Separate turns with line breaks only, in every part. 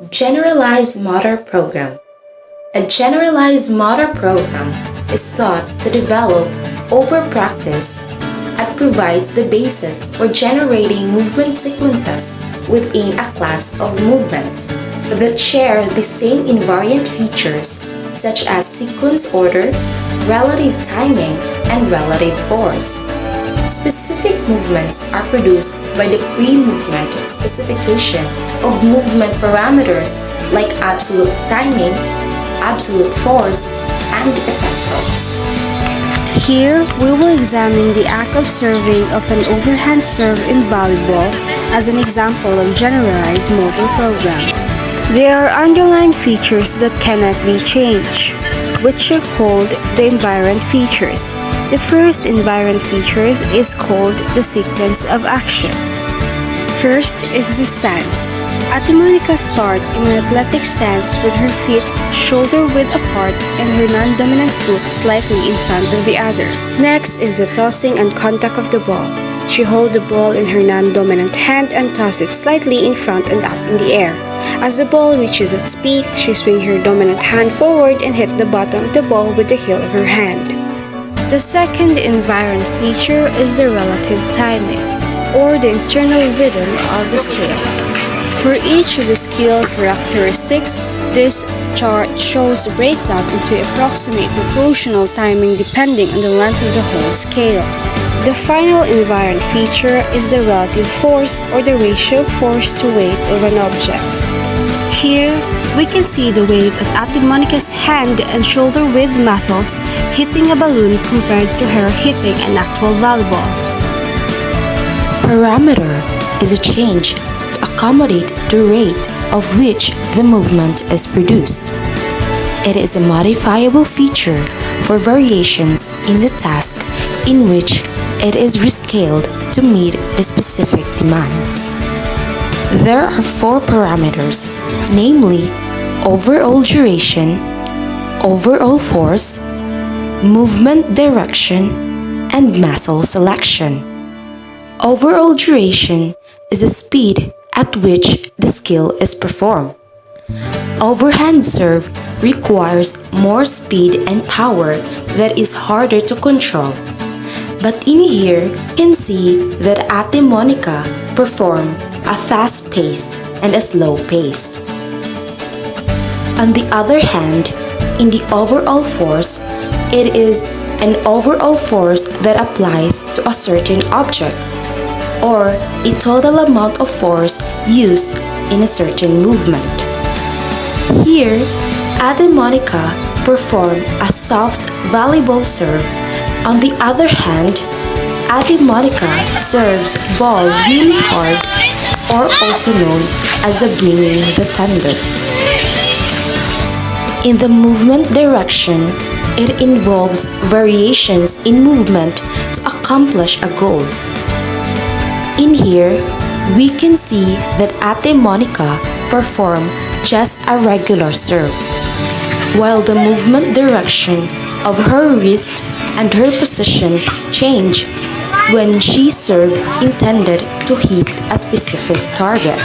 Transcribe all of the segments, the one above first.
Generalized motor program. A generalized motor program is thought to develop over practice and provides the basis for generating movement sequences within a class of movements that share the same invariant features such as sequence order, relative timing, and relative force. Specific movements are produced by the pre-movement specification of movement parameters like absolute timing, absolute force, and effectors.
Here, we will examine the act of serving of an overhand serve in volleyball as an example of generalized motor program. There are underlying features that cannot be changed, which are called the invariant features. The first invariant feature is called the sequence of action. First is the stance. Monica starts in an athletic stance with her feet shoulder-width apart and her non-dominant foot slightly in front of the other. Next is the tossing and contact of the ball. She holds the ball in her non-dominant hand and tosses it slightly in front and up in the air. As the ball reaches its peak, she swings her dominant hand forward and hits the bottom of the ball with the heel of her hand. The second invariant feature is the relative timing, or the internal rhythm of the scale. For each of the scale characteristics, this chart shows the breakdown into approximate proportional timing depending on the length of the whole scale. The final invariant feature is the relative force, or the ratio of force to weight of an object. Here, we can see the weight of Monica's hand and shoulder width muscles hitting a balloon compared to her hitting an actual volleyball.
Parameter is a change to accommodate the rate of which the movement is produced. It is a modifiable feature for variations in the task in which it is rescaled to meet the specific demands. There are 4 parameters, namely overall duration, overall force, movement direction, and muscle selection. Overall duration is the speed at which the skill is performed. Overhand serve requires more speed and power that is harder to control. But in here, you can see that Monica performed a fast-paced and a slow-paced. On the other hand, in the overall force, it is an overall force that applies to a certain object, or a total amount of force used in a certain movement. Here, Monica performed a soft volleyball serve. On the other hand, Monica serves ball really hard, or also known as the bringing the thunder. In the movement direction, it involves variations in movement to accomplish a goal. In here, we can see that Monica performed just a regular serve, while the movement direction of her wrist and her position change when she served intended to hit a specific target.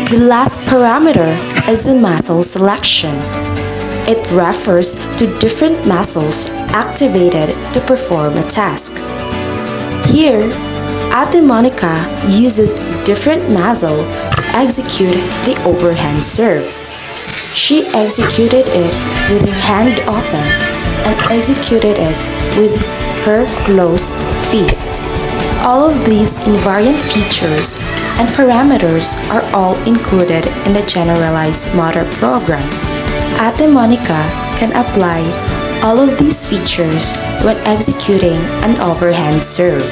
The last parameter is the muscle selection. It refers to different muscles activated to perform a task. Here, Monica uses different muscle to execute the overhand serve. She executed it with her hand open and executed it with her closed fist. All of these invariant features and parameters are all included in the generalized motor program. Monica can apply all of these features when executing an overhand serve.